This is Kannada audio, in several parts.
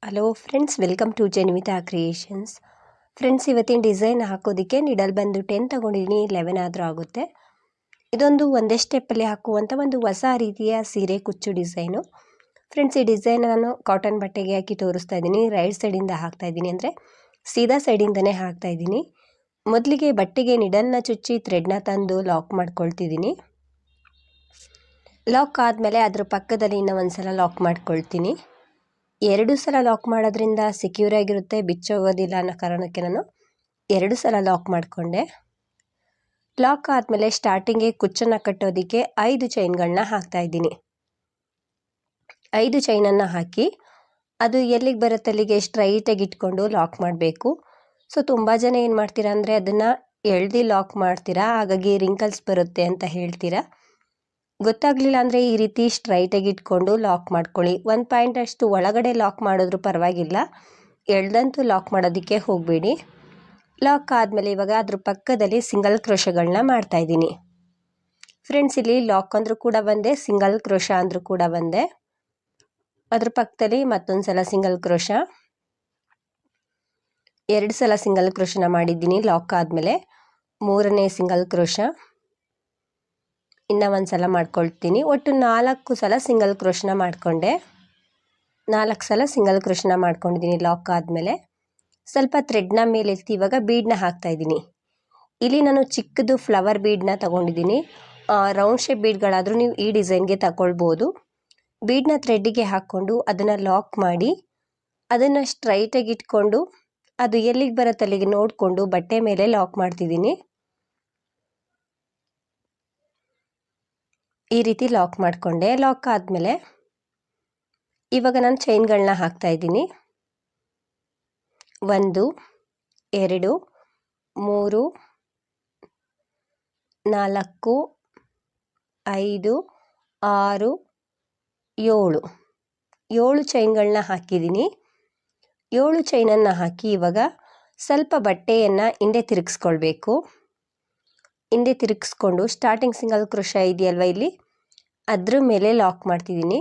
Hello friends, welcome to Janvita creations. Friends, ಇವತ್ತಿನ ಡಿಸೈನ್ ಹಾಕೋದಕ್ಕೆ ನಿಡಲ್ ಬಂದು 10 ತಗೊಂಡಿದ್ದೀನಿ, 11 ಆದರೂ ಆಗುತ್ತೆ. ಇದೊಂದು ಒಂದೇ ಸ್ಟೆಪ್ಪಲ್ಲಿ ಹಾಕುವಂಥ ಒಂದು ಹೊಸ ರೀತಿಯ ಸೀರೆ ಕುಚ್ಚು ಡಿಸೈನು. ಫ್ರೆಂಡ್ಸ್, ಈ ಡಿಸೈನ್ ನಾನು ಕಾಟನ್ ಬಟ್ಟೆಗೆ ಹಾಕಿ ತೋರಿಸ್ತಾ ಇದ್ದೀನಿ. ರೈಟ್ ಸೈಡಿಂದ ಹಾಕ್ತಾ ಇದ್ದೀನಿ, ಅಂದರೆ ಸೀದಾ ಸೈಡಿಂದನೇ ಹಾಕ್ತಾ ಇದ್ದೀನಿ. ಮೊದಲಿಗೆ ಬಟ್ಟೆಗೆ ನಿಡಲ್ನ ಚುಚ್ಚಿ ಥ್ರೆಡ್ನ ತಂದು ಲಾಕ್ ಮಾಡ್ಕೊಳ್ತಿದ್ದೀನಿ. ಲಾಕ್ ಆದಮೇಲೆ ಅದ್ರ ಪಕ್ಕದಲ್ಲಿ ಇನ್ನೂ ಒಂದು ಸಲ ಲಾಕ್ ಮಾಡ್ಕೊಳ್ತೀನಿ. 2 ಸಲ ಲಾಕ್ ಮಾಡೋದ್ರಿಂದ ಸೆಕ್ಯೂರ್ ಆಗಿರುತ್ತೆ, ಬಿಚ್ಚೋಗೋದಿಲ್ಲ ಅನ್ನೋ ಕಾರಣಕ್ಕೆ ನಾನು 2 ಸಲ ಲಾಕ್ ಮಾಡಿಕೊಂಡೆ. ಲಾಕ್ ಆದಮೇಲೆ ಸ್ಟಾರ್ಟಿಂಗ್ಗೆ ಕುಚ್ಚನ್ನು ಕಟ್ಟೋದಕ್ಕೆ 5 ಚೈನ್ಗಳನ್ನ ಹಾಕ್ತಾ ಇದ್ದೀನಿ. 5 ಚೈನನ್ನು ಹಾಕಿ ಅದು ಎಲ್ಲಿಗೆ ಬರುತ್ತೆ ಅಲ್ಲಿಗೆ ಸ್ಟ್ರೈಟಾಗಿ ಇಟ್ಕೊಂಡು ಲಾಕ್ ಮಾಡಬೇಕು. ಸೊ ತುಂಬ ಜನ ಏನು ಮಾಡ್ತೀರಾ ಅಂದರೆ ಅದನ್ನು ಎಳ್ದು ಲಾಕ್ ಮಾಡ್ತೀರಾ, ಹಾಗಾಗಿ ರಿಂಕಲ್ಸ್ ಬರುತ್ತೆ ಅಂತ ಹೇಳ್ತೀರಾ. ಗೊತ್ತಾಗಲಿಲ್ಲ ಅಂದರೆ ಈ ರೀತಿ ಸ್ಟ್ರೈಟಾಗಿ ಇಟ್ಕೊಂಡು ಲಾಕ್ ಮಾಡ್ಕೊಳ್ಳಿ. 1 ಪಾಯಿಂಟ್ ಅಷ್ಟು ಒಳಗಡೆ ಲಾಕ್ ಮಾಡಿದ್ರೂ ಪರವಾಗಿಲ್ಲ, ಎಳ್ದಂತೂ ಲಾಕ್ ಮಾಡೋದಕ್ಕೆ ಹೋಗಬೇಡಿ. ಲಾಕ್ ಆದಮೇಲೆ ಇವಾಗ ಅದ್ರ ಪಕ್ಕದಲ್ಲಿ ಸಿಂಗಲ್ ಕ್ರೋಶಗಳನ್ನ ಮಾಡ್ತಾಯಿದ್ದೀನಿ. ಫ್ರೆಂಡ್ಸ್, ಇಲ್ಲಿ ಲಾಕ್ ಅಂದರೂ ಕೂಡ ಒಂದೇ, ಸಿಂಗಲ್ ಕ್ರೋಶ ಅಂದರೂ ಕೂಡ ಒಂದೇ. ಅದ್ರ ಪಕ್ಕದಲ್ಲಿ ಮತ್ತೊಂದು ಸಲ ಸಿಂಗಲ್ ಕ್ರೋಶ, 2 ಸಲ ಸಿಂಗಲ್ ಕ್ರೋಶನ ಮಾಡಿದ್ದೀನಿ. ಲಾಕ್ ಆದಮೇಲೆ 3ನೇ ಸಿಂಗಲ್ ಕ್ರೋಶ, ಇನ್ನೂ ಒಂದು ಸಲ ಮಾಡ್ಕೊಳ್ತೀನಿ. ಒಟ್ಟು 4 ಸಲ ಸಿಂಗಲ್ ಕ್ರೋಶನ ಮಾಡಿಕೊಂಡೆ. 4 ಸಲ ಸಿಂಗಲ್ ಕ್ರೋಶನ ಮಾಡ್ಕೊಂಡಿದ್ದೀನಿ. ಲಾಕ್ ಆದಮೇಲೆ ಸ್ವಲ್ಪ ಥ್ರೆಡ್ನ ಮೇಲೆತ್ತಿ ಇವಾಗ ಬೀಡನ್ನ ಹಾಕ್ತಾಯಿದ್ದೀನಿ. ಇಲ್ಲಿ ನಾನು ಚಿಕ್ಕದು ಫ್ಲವರ್ ಬೀಡನ್ನ ತಗೊಂಡಿದ್ದೀನಿ. ರೌಂಡ್ ಶೇಪ್ ಬೀಡ್ಗಳಾದರೂ ನೀವು ಈ ಡಿಸೈನ್ಗೆ ತಗೊಳ್ಬೋದು. ಬೀಡನ್ನ ಥ್ರೆಡ್ಡಿಗೆ ಹಾಕ್ಕೊಂಡು ಅದನ್ನು ಲಾಕ್ ಮಾಡಿ ಅದನ್ನು ಸ್ಟ್ರೈಟಾಗಿ ಇಟ್ಕೊಂಡು ಅದು ಎಲ್ಲಿಗೆ ಬರುತ್ತೆ ಅಲ್ಲಿಗೆ ನೋಡಿಕೊಂಡು ಬಟ್ಟೆ ಮೇಲೆ ಲಾಕ್ ಮಾಡ್ತಿದ್ದೀನಿ. ಈ ರೀತಿ ಲಾಕ್ ಮಾಡಿಕೊಂಡೆ. ಲಾಕ್ ಆದಮೇಲೆ ಇವಾಗ ನಾನು ಚೈನ್ಗಳನ್ನ ಹಾಕ್ತಾಯಿದ್ದೀನಿ. 1 2 3 4 5 6 7 ಚೈನ್ಗಳನ್ನ ಹಾಕಿದ್ದೀನಿ. 7 ಚೈನನ್ನು ಹಾಕಿ ಇವಾಗ ಸ್ವಲ್ಪ ಬಟ್ಟೆಯನ್ನು ಹಿಂದೆ ತಿರುಗಿಸ್ಕೊಳ್ಬೇಕು. ಹಿಂದೆ ತಿರುಗಿಸ್ಕೊಂಡು ಸ್ಟಾರ್ಟಿಂಗ್ ಸಿಂಗಲ್ ಕ್ರೋಶ ಇದೆಯಲ್ವ ಇಲ್ಲಿ, ಅದ್ರ ಮೇಲೆ ಲಾಕ್ ಮಾಡ್ತಿದ್ದೀನಿ.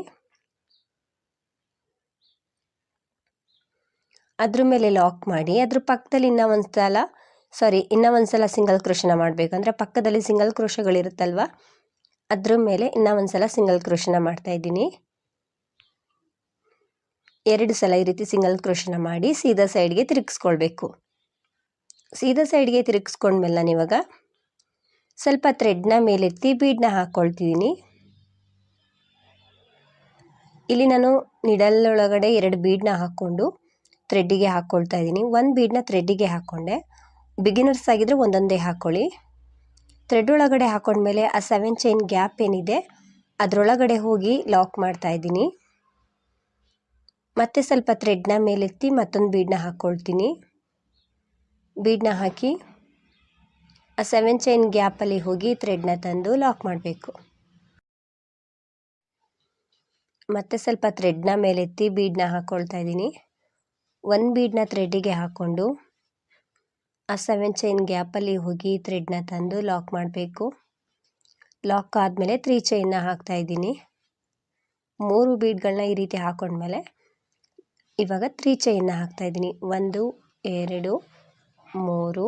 ಅದ್ರ ಮೇಲೆ ಲಾಕ್ ಮಾಡಿ ಅದ್ರ ಪಕ್ಕದಲ್ಲಿ ಇನ್ನೂ ಒಂದು ಸಲ ಸಿಂಗಲ್ ಕ್ರೋಶನ ಮಾಡಬೇಕು. ಅಂದರೆ ಪಕ್ಕದಲ್ಲಿ ಸಿಂಗಲ್ ಕ್ರೋಶಗಳಿರುತ್ತಲ್ವ, ಅದ್ರ ಮೇಲೆ ಇನ್ನೂ ಒಂದು ಸಲ ಸಿಂಗಲ್ ಕ್ರೋಶನ ಮಾಡ್ತಾಯಿದ್ದೀನಿ. 2 ಸಲ ಈ ರೀತಿ ಸಿಂಗಲ್ ಕ್ರೋಶನ ಮಾಡಿ ಸೀದಾ ಸೈಡ್ಗೆ ತಿರುಗಿಸ್ಕೊಳ್ಬೇಕು. ಸೀದಾ ಸೈಡ್ಗೆ ತಿರುಗಿಸ್ಕೊಂಡ್ಮೇಲೆ ನಾನು ಇವಾಗ ಸ್ವಲ್ಪ ಥ್ರೆಡ್ನ ಮೇಲೆತ್ತಿ ಬೀಡನ್ನ ಹಾಕ್ಕೊಳ್ತಿದ್ದೀನಿ. ಇಲ್ಲಿ ನಾನು ನಿಡಲ್ ಒಳಗಡೆ 2 ಬೀಡನ್ನ ಹಾಕ್ಕೊಂಡು ಥ್ರೆಡ್ಡಿಗೆ ಹಾಕ್ಕೊಳ್ತಾ ಇದ್ದೀನಿ. 1 ಬೀಡನ್ನ ಥ್ರೆಡ್ಡಿಗೆ ಹಾಕ್ಕೊಂಡೆ. ಬಿಗಿನರ್ಸ್ ಆಗಿದ್ದರೆ ಒಂದೊಂದೇ ಹಾಕ್ಕೊಳ್ಳಿ. ಥ್ರೆಡ್ ಒಳಗಡೆ ಹಾಕ್ಕೊಂಡ್ಮೇಲೆ ಆ 7 ಚೈನ್ ಗ್ಯಾಪ್ ಏನಿದೆ ಅದರೊಳಗಡೆ ಹೋಗಿ ಲಾಕ್ ಮಾಡ್ತಾ ಇದ್ದೀನಿ. ಮತ್ತೆ ಸ್ವಲ್ಪ ಥ್ರೆಡ್ನ ಮೇಲೆತ್ತಿ ಮತ್ತೊಂದು ಬೀಡನ್ನ ಹಾಕ್ಕೊಳ್ತೀನಿ. ಬೀಡನ್ನ ಹಾಕಿ ಆ 7 ಚೈನ್ ಗ್ಯಾಪಲ್ಲಿ ಹೋಗಿ ಥ್ರೆಡ್ನ ತಂದು ಲಾಕ್ ಮಾಡಬೇಕು. ಮತ್ತೆ ಸ್ವಲ್ಪ ಥ್ರೆಡ್ನ ಮೇಲೆತ್ತಿ ಬೀಡನ್ನ ಹಾಕ್ಕೊಳ್ತಾ ಇದ್ದೀನಿ. 1 ಬೀಡನ್ನ ಥ್ರೆಡ್ಡಿಗೆ ಹಾಕ್ಕೊಂಡು ಆ 7 ಚೈನ್ ಗ್ಯಾಪಲ್ಲಿ ಹೋಗಿ ಥ್ರೆಡ್ನ ತಂದು ಲಾಕ್ ಮಾಡಬೇಕು. ಲಾಕ್ ಆದಮೇಲೆ 3 ಚೈನ್ನ ಹಾಕ್ತಾಯಿದ್ದೀನಿ. 3 ಬೀಡ್ಗಳನ್ನ ಈ ರೀತಿ ಹಾಕ್ಕೊಂಡ್ಮೇಲೆ ಇವಾಗ 3 ಚೈನ್ನ ಹಾಕ್ತಾಯಿದ್ದೀನಿ. 1 2 3.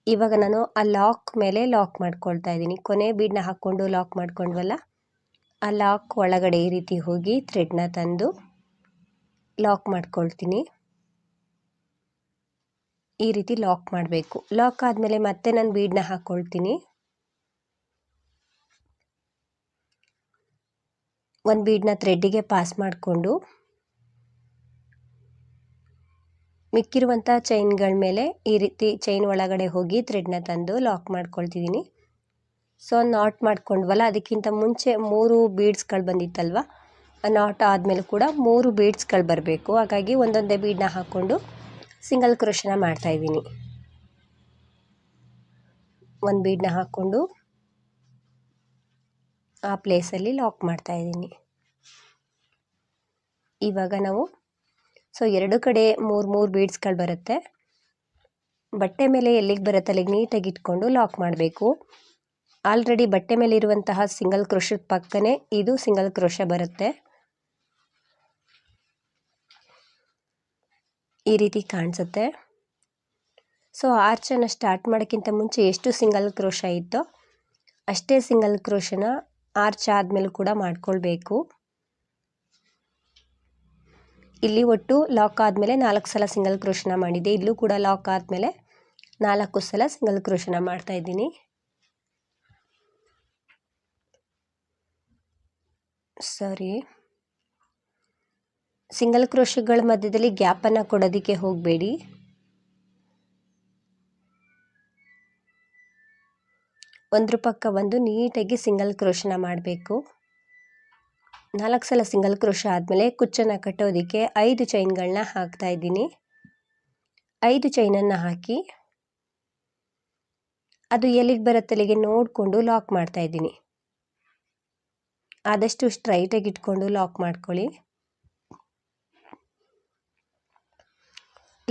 ಇವಾಗ ನಾನು ಆ ಲಾಕ್ ಮೇಲೆ ಲಾಕ್ ಮಾಡ್ಕೊಳ್ತಾ ಇದ್ದೀನಿ. ಕೊನೆ ಬೀಡನ್ನ ಹಾಕ್ಕೊಂಡು ಲಾಕ್ ಮಾಡ್ಕೊಂಡ್ವಲ್ಲ, ಆ ಲಾಕ್ ಒಳಗಡೆ ಈ ರೀತಿ ಹೋಗಿ ಥ್ರೆಡ್ನ ತಂದು ಲಾಕ್ ಮಾಡ್ಕೊಳ್ತೀನಿ. ಈ ರೀತಿ ಲಾಕ್ ಮಾಡಬೇಕು. ಲಾಕ್ ಆದಮೇಲೆ ಮತ್ತೆ ನಾನು ಬೀಡನ್ನ ಹಾಕ್ಕೊಳ್ತೀನಿ. 1 ಬೀಡನ್ನ ಥ್ರೆಡ್ಡಿಗೆ ಪಾಸ್ ಮಾಡಿಕೊಂಡು ಮಿಕ್ಕಿರುವಂಥ ಚೈನ್ಗಳ ಮೇಲೆ ಈ ರೀತಿ ಚೈನ್ ಒಳಗಡೆ ಹೋಗಿ ಥ್ರೆಡ್ನ ತಂದು ಲಾಕ್ ಮಾಡ್ಕೊಳ್ತಿದ್ದೀನಿ. ಸೊ ನಾಟ್ ಮಾಡ್ಕೊಂಡ್ವಲ್ಲ, ಅದಕ್ಕಿಂತ ಮುಂಚೆ 3 ಬೀಡ್ಸ್ಗಳು ಬಂದಿತ್ತಲ್ವ, ಆ ನಾಟ್ ಆದಮೇಲೆ ಕೂಡ 3 ಬೀಡ್ಸ್ಗಳು ಬರಬೇಕು. ಹಾಗಾಗಿ ಒಂದೊಂದೇ ಬೀಡನ್ನ ಹಾಕ್ಕೊಂಡು ಸಿಂಗಲ್ ಕ್ರೋಶನ ಮಾಡ್ತಾಯಿದ್ದೀನಿ. 1 ಬೀಡನ್ನ ಹಾಕ್ಕೊಂಡು ಆ ಪ್ಲೇಸಲ್ಲಿ ಲಾಕ್ ಮಾಡ್ತಾಯಿದ್ದೀನಿ. ಇವಾಗ ನಾವು 2 ಕಡೆ 3 ಬೀಡ್ಸ್ಗಳು ಬರುತ್ತೆ. ಬಟ್ಟೆ ಮೇಲೆ ಎಲ್ಲಿಗೆ ಬರುತ್ತೆ ಅಲ್ಲಿಗೆ ನೀಟಾಗಿ ಇಟ್ಕೊಂಡು ಲಾಕ್ ಮಾಡಬೇಕು. ಆಲ್ರೆಡಿ ಬಟ್ಟೆ ಮೇಲೆ ಇರುವಂತಹ ಸಿಂಗಲ್ ಕ್ರೋಶದ ಪಕ್ಕನೇ ಇದು ಸಿಂಗಲ್ ಕ್ರೋಶ ಬರುತ್ತೆ. ಈ ರೀತಿ ಕಾಣಿಸುತ್ತೆ. ಸೊ ಆರ್ಚನ್ನು ಸ್ಟಾರ್ಟ್ ಮಾಡೋಕ್ಕಿಂತ ಮುಂಚೆ ಎಷ್ಟು ಸಿಂಗಲ್ ಕ್ರೋಶ ಇತ್ತೋ ಅಷ್ಟೇ ಸಿಂಗಲ್ ಕ್ರೋಶನ ಆರ್ಚ್ ಆದಮೇಲೆ ಕೂಡ ಮಾಡ್ಕೊಳ್ಬೇಕು. ಇಲ್ಲಿ ಒಟ್ಟು ಲಾಕ್ ಆದಮೇಲೆ 4 ಸಲ ಸಿಂಗಲ್ ಕ್ರೋಶನ ಮಾಡಿದೆ. ಇಲ್ಲೂ ಕೂಡ ಲಾಕ್ ಆದಮೇಲೆ 4 ಸಲ ಸಿಂಗಲ್ ಕ್ರೋಶನ ಮಾಡ್ತಾ ಇದ್ದೀನಿ. ಸಿಂಗಲ್ ಕ್ರೋಶಗಳ ಮಧ್ಯದಲ್ಲಿ ಗ್ಯಾಪನ್ನು ಕೊಡೋದಕ್ಕೆ ಹೋಗಬೇಡಿ. ಒಂದ್ರ ಪಕ್ಕ ಒಂದು ನೀಟಾಗಿ ಸಿಂಗಲ್ ಕ್ರೋಶನ ಮಾಡಬೇಕು. 4 ಸಲ ಸಿಂಗಲ್ ಕ್ರೋಶ ಆದಮೇಲೆ ಕುಚ್ಚನ್ನು ಕಟ್ಟೋದಕ್ಕೆ 5 ಚೈನ್ಗಳನ್ನ ಹಾಕ್ತಾ ಇದ್ದೀನಿ. 5 ಚೈನನ್ನು ಹಾಕಿ ಅದು ಎಲ್ಲಿಗೆ ಬರುತ್ತೆ ಅಲ್ಲಿಗೆ ನೋಡಿಕೊಂಡು ಲಾಕ್ ಮಾಡ್ತಾ ಇದ್ದೀನಿ. ಆದಷ್ಟು ಸ್ಟ್ರೈಟಾಗಿ ಇಟ್ಕೊಂಡು ಲಾಕ್ ಮಾಡ್ಕೊಳ್ಳಿ.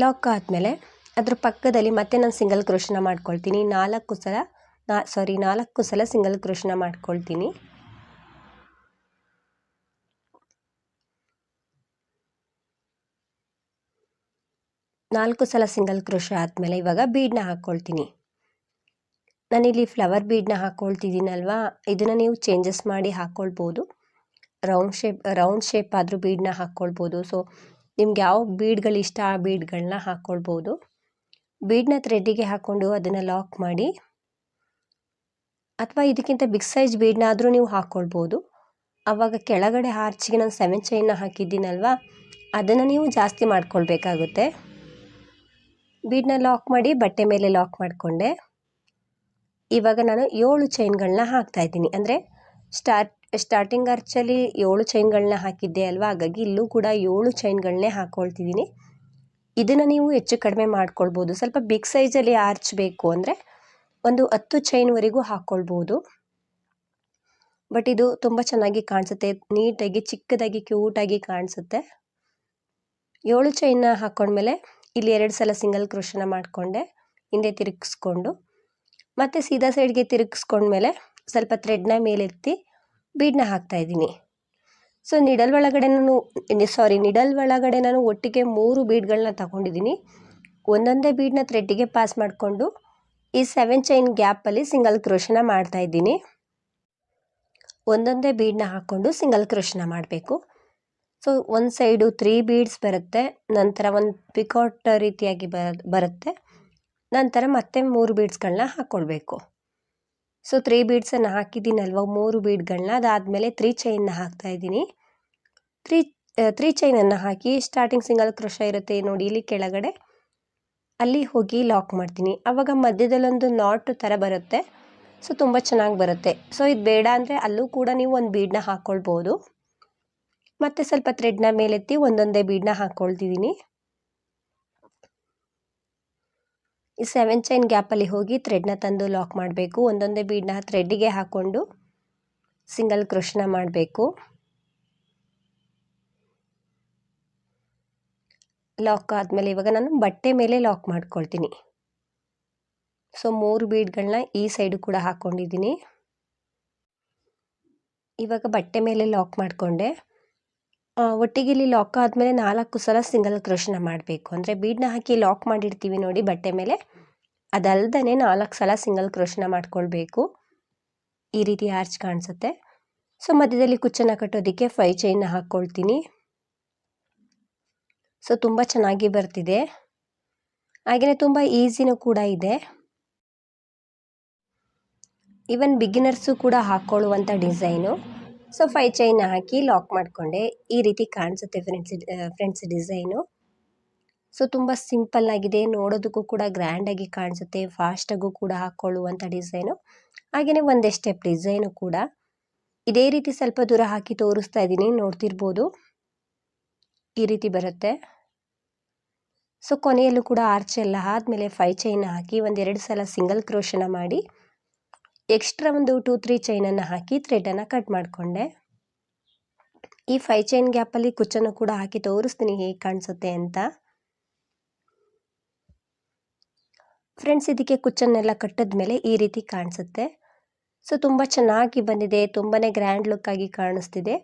ಲಾಕ್ ಆದಮೇಲೆ ಅದ್ರ ಪಕ್ಕದಲ್ಲಿ ಮತ್ತೆ ನಾನು ಸಿಂಗಲ್ ಕ್ರೋಶನ ಮಾಡ್ಕೊಳ್ತೀನಿ. 4 ಸಲ ಸಿಂಗಲ್ ಕ್ರೋಶನ ಮಾಡ್ಕೊಳ್ತೀನಿ. ನಾಲ್ಕು ಸಲ ಸಿಂಗಲ್ ಕ್ರೋಶ ಆದಮೇಲೆ ಇವಾಗ ಬೀಡನ್ನ ಹಾಕ್ಕೊಳ್ತೀನಿ. ನಾನಿಲ್ಲಿ ಫ್ಲವರ್ ಬೀಡನ್ನ ಹಾಕ್ಕೊಳ್ತಿದ್ದೀನಲ್ವಾ, ಇದನ್ನು ನೀವು ಚೇಂಜಸ್ ಮಾಡಿ ಹಾಕ್ಕೊಳ್ಬೋದು. ರೌಂಡ್ ಶೇಪ್ ಆದರೂ ಬೀಡನ್ನ ಹಾಕ್ಕೊಳ್ಬೋದು. ಸೊ ನಿಮ್ಗೆ ಯಾವ ಬೀಡ್ಗಳು ಇಷ್ಟ ಆ ಬೀಡ್ಗಳನ್ನ ಹಾಕ್ಕೊಳ್ಬೋದು. ಬೀಡನ್ನ ಥ್ರೆಡ್ಡಿಗೆ ಹಾಕ್ಕೊಂಡು ಅದನ್ನು ಲಾಕ್ ಮಾಡಿ, ಅಥವಾ ಇದಕ್ಕಿಂತ ಬಿಗ್ ಸೈಜ್ ಬೀಡನ್ನಾದರೂ ನೀವು ಹಾಕ್ಕೊಳ್ಬೋದು. ಆವಾಗ ಕೆಳಗಡೆ ಆರ್ಚಿಗೆ ನಾನು 7 ಚೈನ್ನ ಹಾಕಿದ್ದೀನಲ್ವಾ, ಅದನ್ನು ನೀವು ಜಾಸ್ತಿ ಮಾಡ್ಕೊಳ್ಬೇಕಾಗುತ್ತೆ. ಬೀಡನ್ನ ಲಾಕ್ ಮಾಡಿ ಬಟ್ಟೆ ಮೇಲೆ ಲಾಕ್ ಮಾಡಿಕೊಂಡೆ. ಇವಾಗ ನಾನು 7 ಚೈನ್ಗಳನ್ನ ಹಾಕ್ತಾಯಿದ್ದೀನಿ. ಅಂದರೆ ಸ್ಟಾರ್ಟಿಂಗ್ ಆರ್ಚಲ್ಲಿ 7 ಚೈನ್ಗಳನ್ನ ಹಾಕಿದ್ದೆ ಅಲ್ವಾ, ಹಾಗಾಗಿ ಇಲ್ಲೂ ಕೂಡ 7 ಚೈನ್ಗಳನ್ನೇ ಹಾಕ್ಕೊಳ್ತಿದ್ದೀನಿ. ಇದನ್ನು ನೀವು ಹೆಚ್ಚು ಕಡಿಮೆ ಮಾಡ್ಕೊಳ್ಬೋದು. ಸ್ವಲ್ಪ ಬಿಗ್ ಸೈಜಲ್ಲಿ ಆರ್ಚ್ ಬೇಕು ಅಂದರೆ ಒಂದು 10 ಚೈನ್ವರೆಗೂ ಹಾಕ್ಕೊಳ್ಬೋದು. ಬಟ್ ಇದು ತುಂಬ ಚೆನ್ನಾಗಿ ಕಾಣಿಸುತ್ತೆ, ನೀಟಾಗಿ ಚಿಕ್ಕದಾಗಿ ಕ್ಯೂಟಾಗಿ ಕಾಣಿಸುತ್ತೆ. 7 ಚೈನ್ನ ಹಾಕ್ಕೊಂಡ್ಮೇಲೆ ಇಲ್ಲಿ 2 ಸಲ ಸಿಂಗಲ್ ಕ್ರೋಶನ ಮಾಡಿಕೊಂಡೆ, ಹಿಂದೆ ತಿರುಗಿಸ್ಕೊಂಡು ಮತ್ತು ಸೀದಾ ಸೈಡ್ಗೆ ತಿರುಗಿಸ್ಕೊಂಡ್ಮೇಲೆ ಸ್ವಲ್ಪ ಥ್ರೆಡ್ನ ಮೇಲೆತ್ತಿ ಬೀಡನ್ನ ಹಾಕ್ತಾಯಿದ್ದೀನಿ. ಸೊ ನಿಡಲ್ ಒಳಗಡೆ ನಾನು ಒಟ್ಟಿಗೆ 3 ಬೀಡ್ಗಳನ್ನ ತಗೊಂಡಿದ್ದೀನಿ. ಒಂದೊಂದೇ ಬೀಡನ್ನ ಥ್ರೆಡ್ಡಿಗೆ ಪಾಸ್ ಮಾಡಿಕೊಂಡು ಈ 7 ಚೈನ್ ಗ್ಯಾಪಲ್ಲಿ ಸಿಂಗಲ್ ಕ್ರೋಶನ ಮಾಡ್ತಾಯಿದ್ದೀನಿ. ಒಂದೊಂದೇ ಬೀಡನ್ನ ಹಾಕ್ಕೊಂಡು ಸಿಂಗಲ್ ಕ್ರೋಶನ ಮಾಡಬೇಕು. ಸೊ ಒಂದು ಸೈಡು 3 ಬೀಡ್ಸ್ ಬರುತ್ತೆ, ನಂತರ ಒಂದು ಪಿಕಾಟ್ ರೀತಿಯಾಗಿ ಬರುತ್ತೆ, ನಂತರ ಮತ್ತೆ 3 ಬೀಡ್ಸ್ಗಳನ್ನ ಹಾಕ್ಕೊಳ್ಬೇಕು. ಸೊ 3 ಬೀಡ್ಸನ್ನು ಹಾಕಿದ್ದೀನಲ್ವ, 3 ಬೀಡ್ಗಳನ್ನ, ಅದಾದಮೇಲೆ 3 ಚೈನ್ನ ಹಾಕ್ತಾಯಿದ್ದೀನಿ. 3 ಚೈನನ್ನು ಹಾಕಿ ಸ್ಟಾರ್ಟಿಂಗ್ ಸಿಂಗಲ್ ಕ್ರೋಶ ಇರುತ್ತೆ ನೋಡಿ ಇಲ್ಲಿ ಕೆಳಗಡೆ, ಅಲ್ಲಿ ಹೋಗಿ ಲಾಕ್ ಮಾಡ್ತೀನಿ. ಆವಾಗ ಮಧ್ಯದಲ್ಲೊಂದು ನಾಟ್ ಥರ ಬರುತ್ತೆ. ಸೊ ತುಂಬ ಚೆನ್ನಾಗಿ ಬರುತ್ತೆ. ಸೊ ಇದು ಬೇಡ ಅಂದರೆ ಅಲ್ಲೂ ಕೂಡ ನೀವು ಒಂದು ಬೀಡನ್ನ ಹಾಕ್ಕೊಳ್ಬೋದು. ಮತ್ತು ಸ್ವಲ್ಪ ಥ್ರೆಡ್ನ ಮೇಲೆತ್ತಿ ಒಂದೊಂದೇ ಬೀಡನ್ನ ಹಾಕ್ಕೊಳ್ತಿದ್ದೀನಿ. ಈ 7 ಚೈನ್ ಗ್ಯಾಪಲ್ಲಿ ಹೋಗಿ ಥ್ರೆಡ್ನ ತಂದು ಲಾಕ್ ಮಾಡಬೇಕು. ಒಂದೊಂದೇ ಬೀಡನ್ನ ಥ್ರೆಡ್ಡಿಗೆ ಹಾಕ್ಕೊಂಡು ಸಿಂಗಲ್ ಕ್ರೋಶನ ಮಾಡಬೇಕು. ಲಾಕ್ ಆದಮೇಲೆ ಇವಾಗ ನಾನು ಬಟ್ಟೆ ಮೇಲೆ ಲಾಕ್ ಮಾಡ್ಕೊಳ್ತೀನಿ. ಸೊ 3 ಬೀಡ್ಗಳನ್ನ ಈ ಸೈಡು ಕೂಡ ಹಾಕ್ಕೊಂಡಿದ್ದೀನಿ. ಇವಾಗ ಬಟ್ಟೆ ಮೇಲೆ ಲಾಕ್ ಮಾಡಿಕೊಂಡೆ. ಒಟ್ಟಿಗೆ ಇಲ್ಲಿ ಲಾಕ್ ಆದಮೇಲೆ 4 ಸಲ ಸಿಂಗಲ್ ಕ್ರೋಶನ ಮಾಡಬೇಕು. ಅಂದರೆ ಬೀಡನ್ನ ಹಾಕಿ ಲಾಕ್ ಮಾಡಿರ್ತೀವಿ ನೋಡಿ ಬಟ್ಟೆ ಮೇಲೆ, ಅದಲ್ದೇ 4 ಸಲ ಸಿಂಗಲ್ ಕ್ರೋಶನ ಮಾಡ್ಕೊಳ್ಬೇಕು. ಈ ರೀತಿ ಆರ್ಚ್ ಕಾಣಿಸುತ್ತೆ. ಸೊ ಮಧ್ಯದಲ್ಲಿ ಕುಚ್ಚನ್ನು ಕಟ್ಟೋದಕ್ಕೆ 5 ಚೈನ್ನ ಹಾಕ್ಕೊಳ್ತೀನಿ. ಸೊ ತುಂಬ ಚೆನ್ನಾಗಿ ಬರ್ತಿದೆ, ಹಾಗೆಯೇ ತುಂಬ ಈಸಿನೂ ಕೂಡ ಇದೆ. ಈವನ್ ಬಿಗಿನರ್ಸು ಕೂಡ ಹಾಕ್ಕೊಳ್ಳುವಂಥ ಡಿಸೈನು. ಸೊ 5 ಚೈನ್ನ ಹಾಕಿ ಲಾಕ್ ಮಾಡಿಕೊಂಡೆ. ಈ ರೀತಿ ಕಾಣಿಸುತ್ತೆ ಫ್ರೆಂಡ್ಸ್ ಡಿಸೈನು. ಸೊ ತುಂಬ ಸಿಂಪಲ್ ಆಗಿದೆ, ನೋಡೋದಕ್ಕೂ ಕೂಡ ಗ್ರ್ಯಾಂಡಾಗಿ ಕಾಣಿಸುತ್ತೆ, ಫಾಸ್ಟಾಗೂ ಕೂಡ ಹಾಕ್ಕೊಳ್ಳುವಂಥ ಡಿಸೈನು. ಹಾಗೆಯೇ ಒಂದೇ ಸ್ಟೆಪ್ ಡಿಸೈನು ಕೂಡ ಇದೇ ರೀತಿ ಸ್ವಲ್ಪ ದೂರ ಹಾಕಿ ತೋರಿಸ್ತಾ ಇದ್ದೀನಿ, ನೋಡ್ತಿರ್ಬೋದು. ಈ ರೀತಿ ಬರುತ್ತೆ. ಸೊ ಕೊನೆಯಲ್ಲೂ ಕೂಡ ಆರ್ಚ್ ಎಲ್ಲ ಆದಮೇಲೆ 5 ಚೈನ್ನ ಹಾಕಿ 1-2 ಸಲ ಸಿಂಗಲ್ ಕ್ರೋಶನ ಮಾಡಿ ಎಕ್ಸ್ಟ್ರಾ ಒಂದು 2-3 ಚೈನನ್ನು ಹಾಕಿ ಥ್ರೆಡನ್ನು ಕಟ್ ಮಾಡಿಕೊಂಡೆ. ಈ 5 ಚೈನ್ ಗ್ಯಾಪಲ್ಲಿ ಕುಚ್ಚನ್ನು ಕೂಡ ಹಾಕಿ ತೋರಿಸ್ತೀನಿ ಹೇಗೆ ಕಾಣಿಸುತ್ತೆ ಅಂತ. ಫ್ರೆಂಡ್ಸ್ ಇದಕ್ಕೆ ಕುಚ್ಚನ್ನೆಲ್ಲ ಕಟ್ಟಿದ್ಮೇಲೆ ಈ ರೀತಿ ಕಾಣಿಸುತ್ತೆ. ಸೊ ತುಂಬ ಚೆನ್ನಾಗಿ ಬಂದಿದೆ, ತುಂಬಾ ಗ್ರ್ಯಾಂಡ್ ಲುಕ್ ಆಗಿ ಕಾಣಿಸ್ತಿದೆ,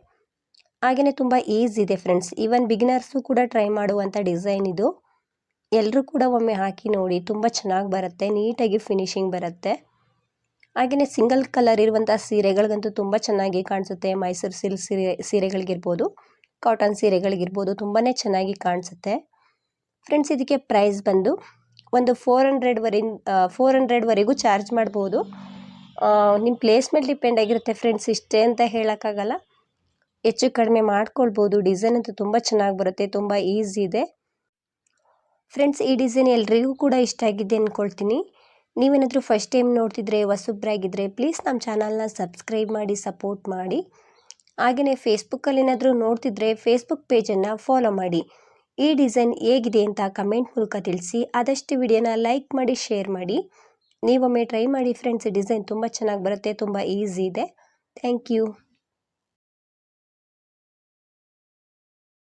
ಹಾಗೆಯೇ ತುಂಬ ಈಸಿ ಇದೆ ಫ್ರೆಂಡ್ಸ್. ಈವನ್ ಬಿಗಿನರ್ಸು ಕೂಡ ಟ್ರೈ ಮಾಡುವಂಥ ಡಿಸೈನ್ ಇದು. ಎಲ್ಲರೂ ಕೂಡ ಒಮ್ಮೆ ಹಾಕಿ ನೋಡಿ, ತುಂಬ ಚೆನ್ನಾಗಿ ಬರುತ್ತೆ, ನೀಟಾಗಿ ಫಿನಿಶಿಂಗ್ ಬರುತ್ತೆ. ಹಾಗೆಯೇ ಸಿಂಗಲ್ ಕಲರ್ ಇರುವಂಥ ಸೀರೆಗಳಿಗಂತೂ ತುಂಬ ಚೆನ್ನಾಗಿ ಕಾಣಿಸುತ್ತೆ. ಮೈಸೂರು ಸಿಲ್ಕ್ ಸೀರೆಗಳಿಗಿರ್ಬೋದು, ಕಾಟನ್ ಸೀರೆಗಳಿಗಿರ್ಬೋದು ತುಂಬಾ ಚೆನ್ನಾಗಿ ಕಾಣಿಸುತ್ತೆ. ಫ್ರೆಂಡ್ಸ್, ಇದಕ್ಕೆ ಪ್ರೈಸ್ ಬಂದು ಒಂದು 400ವರೆಗೂ ಚಾರ್ಜ್ ಮಾಡ್ಬೋದು. ನಿಮ್ಮ ಪ್ಲೇಸ್ ಮೇಲೆ ಡಿಪೆಂಡ್ ಆಗಿರುತ್ತೆ ಫ್ರೆಂಡ್ಸ್, ಇಷ್ಟೇ ಅಂತ ಹೇಳೋಕ್ಕಾಗಲ್ಲ, ಹೆಚ್ಚು ಕಡಿಮೆ ಮಾಡ್ಕೊಳ್ಬೋದು. ಡಿಸೈನ್ ಅಂತೂ ತುಂಬ ಚೆನ್ನಾಗಿ ಬರುತ್ತೆ, ತುಂಬ ಈಸಿ ಇದೆ. ಫ್ರೆಂಡ್ಸ್, ಈ ಡಿಸೈನ್ ಎಲ್ರಿಗೂ ಕೂಡ ಇಷ್ಟ ಆಗಿದೆ ಅಂದ್ಕೊಳ್ತೀನಿ. ನೀವೇನಾದರೂ ಫಸ್ಟ್ ಟೈಮ್ ನೋಡ್ತಿದ್ರೆ, ಹೊಸಬ್ರಾಗಿದ್ದರೆ ಪ್ಲೀಸ್ ನಮ್ಮ ಚಾನಲ್ನ ಸಬ್ಸ್ಕ್ರೈಬ್ ಮಾಡಿ, ಸಪೋರ್ಟ್ ಮಾಡಿ. ಹಾಗೆಯೇ ಫೇಸ್ಬುಕ್ಕಲ್ಲಿ ಏನಾದರೂ ನೋಡ್ತಿದ್ರೆ ಫೇಸ್ಬುಕ್ ಪೇಜನ್ನು ಫಾಲೋ ಮಾಡಿ. ಈ ಡಿಸೈನ್ ಹೇಗಿದೆ ಅಂತ ಕಮೆಂಟ್ ಮೂಲಕ ತಿಳಿಸಿ. ಆದಷ್ಟು ವಿಡಿಯೋನ ಲೈಕ್ ಮಾಡಿ, ಶೇರ್ ಮಾಡಿ. ನೀವೊಮ್ಮೆ ಟ್ರೈ ಮಾಡಿ ಫ್ರೆಂಡ್ಸ್, ಡಿಸೈನ್ ತುಂಬ ಚೆನ್ನಾಗಿ ಬರುತ್ತೆ, ತುಂಬ ಈಸಿ ಇದೆ. Thank you.